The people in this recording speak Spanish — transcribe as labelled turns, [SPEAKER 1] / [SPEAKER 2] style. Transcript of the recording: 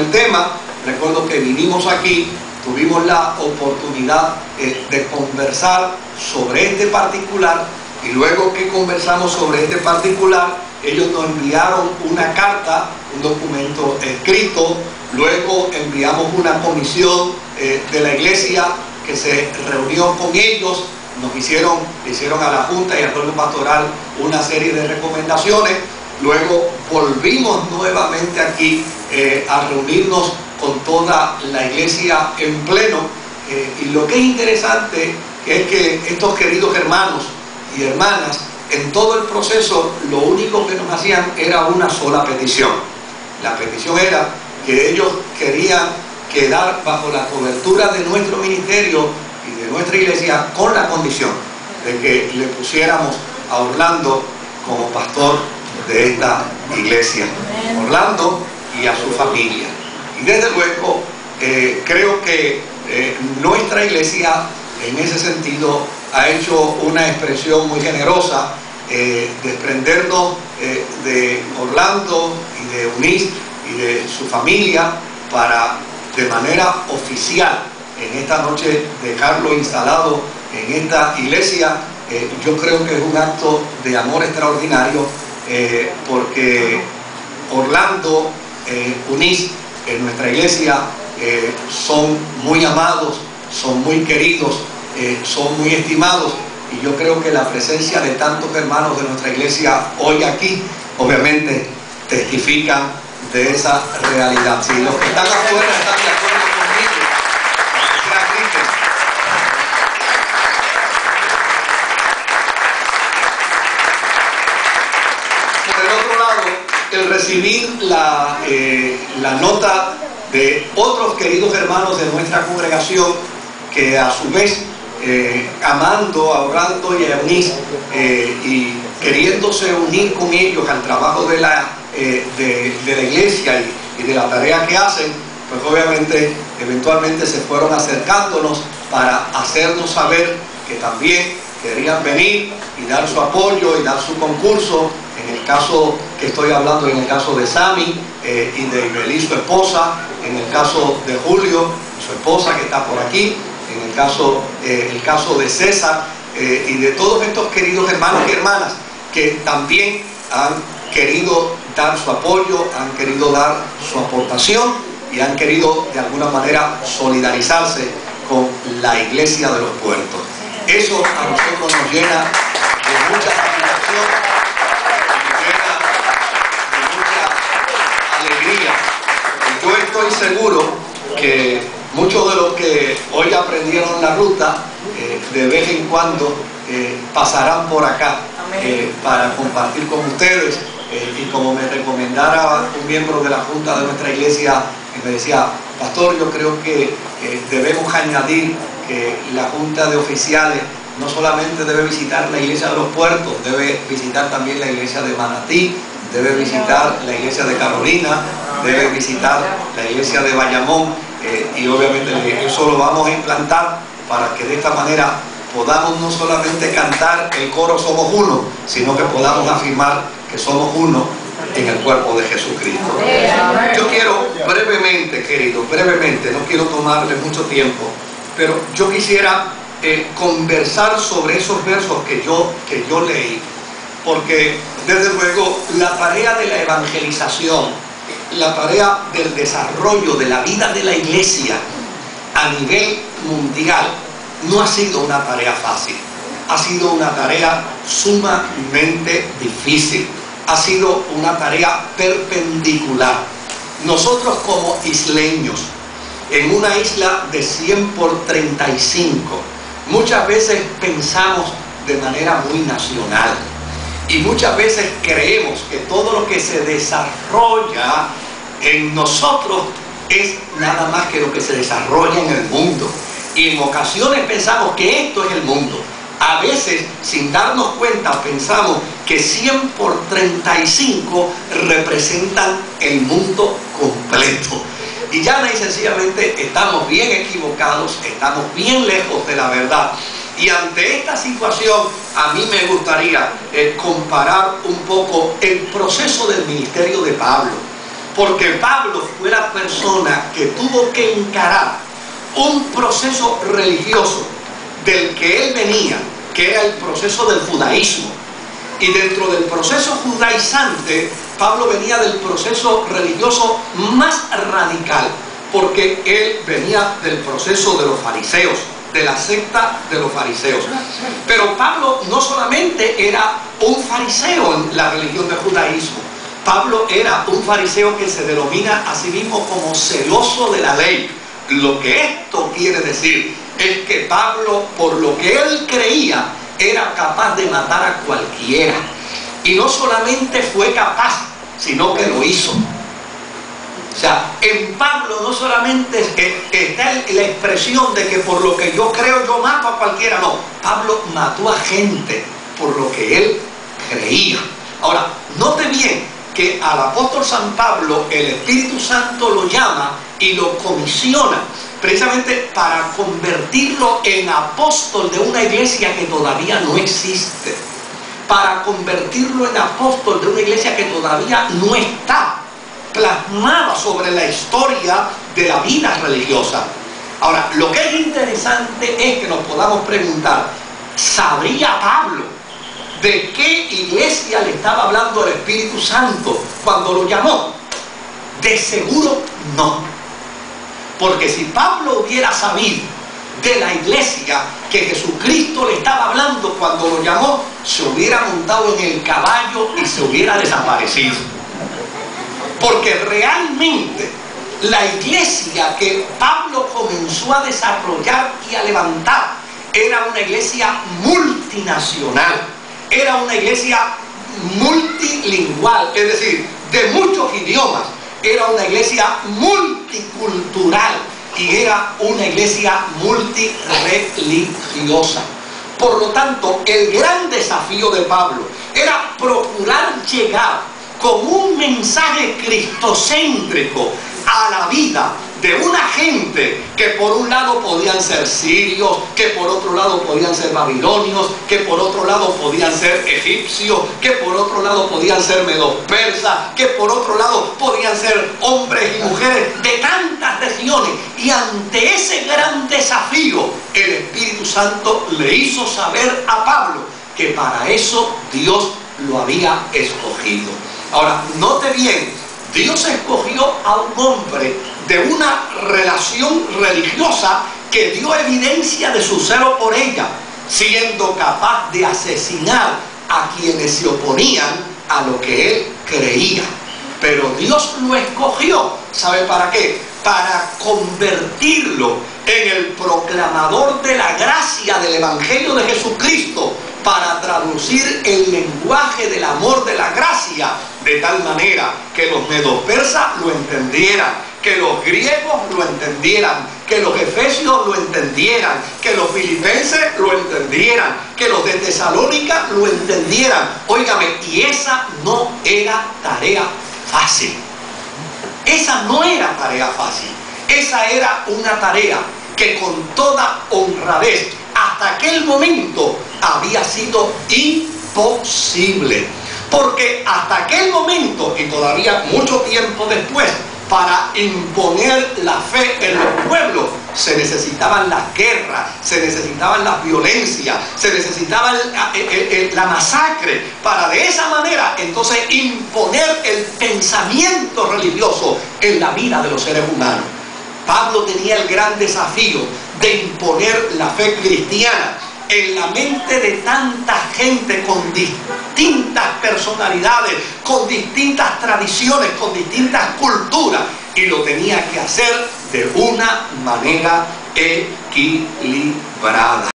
[SPEAKER 1] el tema. Recuerdo que vinimos aquí, tuvimos la oportunidad de conversar sobre este particular, y luego que conversamos sobre este particular, ellos nos enviaron una carta, un documento escrito. Luego enviamos una comisión de la iglesia que se reunió con ellos. Nos hicieron a la Junta y al cuerpo pastoral una serie de recomendaciones. Luego volvimos nuevamente aquí a reunirnos con toda la iglesia en pleno. Y lo que es interesante es que estos queridos hermanos y hermanas, en todo el proceso, lo único que nos hacían era una sola petición. La petición era que ellos querían quedar bajo la cobertura de nuestro ministerio y de nuestra iglesia, con la condición de que le pusiéramos a Orlando como pastor de esta iglesia. Orlando y a su familia. Y desde luego creo que nuestra iglesia en ese sentido ha hecho una expresión muy generosa, desprendernos de Orlando y de Eunice y de su familia para de manera oficial en esta noche dejarlo instalado en esta iglesia. Yo creo que es un acto de amor extraordinario, porque Orlando, Eunice en nuestra iglesia son muy amados, son muy queridos, son muy estimados, y yo creo que la presencia de tantos hermanos de nuestra iglesia hoy aquí obviamente testifican de esa realidad. Si los que están afuera están de acuerdo conmigo, por el otro lado, el recibir la nota de otros queridos hermanos de nuestra congregación que a su vez amando a Orlando y a Eunice y queriéndose unir con ellos al trabajo de la iglesia y de la tarea que hacen, pues obviamente eventualmente se fueron acercándonos para hacernos saber que también querían venir y dar su apoyo y dar su concurso. En el caso que estoy hablando, en el caso de Sammy y de Ibelí, su esposa, en el caso de Julio, su esposa que está por aquí, en el caso de César y de todos estos queridos hermanos y hermanas que también han querido dar su apoyo, han querido dar su aportación y han querido de alguna manera solidarizarse con la iglesia de los puertos. Eso a nosotros nos llena de mucha satisfacción, nos llena de mucha alegría. Y yo estoy seguro que muchos de los que hoy aprendieron la ruta, de vez en cuando pasarán por acá para compartir con ustedes. Y como me recomendara un miembro de la Junta de nuestra iglesia, me decía: pastor, yo creo que debemos añadir que la Junta de Oficiales no solamente debe visitar la iglesia de los puertos, debe visitar también la iglesia de Manatí, debe visitar la iglesia de Carolina, debe visitar la iglesia de Bayamón, y obviamente eso lo vamos a implantar para que de esta manera podamos no solamente cantar el coro Somos Uno, sino que podamos afirmar que somos uno en el cuerpo de Jesucristo. Yo quiero brevemente, queridos, brevemente, no quiero tomarle mucho tiempo, pero yo quisiera conversar sobre esos versos que yo leí, porque desde luego la tarea de la evangelización, la tarea del desarrollo de la vida de la iglesia a nivel mundial no ha sido una tarea fácil, ha sido una tarea sumamente difícil, ha sido una tarea perpendicular. Nosotros como isleños, en una isla de 100 por 35, muchas veces pensamos de manera muy nacional y muchas veces creemos que todo lo que se desarrolla en nosotros es nada más que lo que se desarrolla en el mundo, y en ocasiones pensamos que esto es el mundo. A veces, sin darnos cuenta, pensamos que 100 por 35 representan el mundo completo. Y llana y sencillamente estamos bien equivocados, estamos bien lejos de la verdad. Y ante esta situación, a mí me gustaría comparar un poco el proceso del ministerio de Pablo. porque Pablo fue la persona que tuvo que encarar un proceso religioso del que él venía, que era el proceso del judaísmo. Y dentro del proceso judaizante, Pablo venía del proceso religioso más radical, porque él venía del proceso de los fariseos, de la secta de los fariseos. Pero Pablo no solamente era un fariseo en la religión del judaísmo, Pablo era un fariseo que se denomina a sí mismo como celoso de la ley. Lo que esto quiere decir es que Pablo, por lo que él creía, era capaz de matar a cualquiera. Y no solamente fue capaz, sino que lo hizo. O sea, en Pablo no solamente está la expresión de que por lo que yo creo yo mato a cualquiera, no. Pablo mató a gente por lo que él creía. Ahora, note bien que al apóstol San Pablo el Espíritu Santo lo llama y lo comisiona precisamente para convertirlo en apóstol de una iglesia que todavía no existe, para convertirlo en apóstol de una iglesia que todavía no está plasmada sobre la historia de la vida religiosa. Ahora, lo que es interesante es que nos podamos preguntar, ¿sabría Pablo de qué iglesia le estaba hablando el Espíritu Santo cuando lo llamó? De seguro no. Porque si Pablo hubiera sabido de la iglesia que Jesucristo le estaba hablando cuando lo llamó, se hubiera montado en el caballo y se hubiera desaparecido. Porque realmente la iglesia que Pablo comenzó a desarrollar y a levantar era una iglesia multinacional, era una iglesia multilingüal, es decir, de muchos idiomas, era una iglesia multicultural y era una iglesia multireligiosa. Por lo tanto, el gran desafío de Pablo era procurar llegar con un mensaje cristocéntrico a la vida de una gente que por un lado podían ser sirios, que por otro lado podían ser babilonios, que por otro lado podían ser egipcios, que por otro lado podían ser medos persas, que por otro lado podían ser hombres y mujeres de tantas regiones. Y ante ese gran desafío, el Espíritu Santo le hizo saber a Pablo que para eso Dios lo había escogido. Ahora, note bien, Dios escogió a un hombre de una relación religiosa que dio evidencia de su celo por ella, siendo capaz de asesinar a quienes se oponían a lo que él creía. Pero Dios lo escogió, ¿sabe para qué? Para convertirlo en el proclamador de la gracia del Evangelio de Jesucristo, para traducir el lenguaje del amor de la gracia, de tal manera que los medos persas lo entendieran, que los griegos lo entendieran, que los efesios lo entendieran, que los filipenses lo entendieran, que los de Tesalónica lo entendieran. Óigame, y esa no era tarea fácil. Esa no era tarea fácil. Esa era una tarea que con toda honradez hasta aquel momento había sido imposible. Porque hasta aquel momento, y todavía mucho tiempo después, para imponer la fe en los pueblos, se necesitaban las guerras, se necesitaban las violencias, se necesitaba la masacre, para de esa manera entonces imponer el pensamiento religioso en la vida de los seres humanos. Pablo tenía el gran desafío de imponer la fe cristiana en la mente de tanta gente con distintas personalidades, con distintas tradiciones, con distintas culturas, y lo tenía que hacer de una manera equilibrada.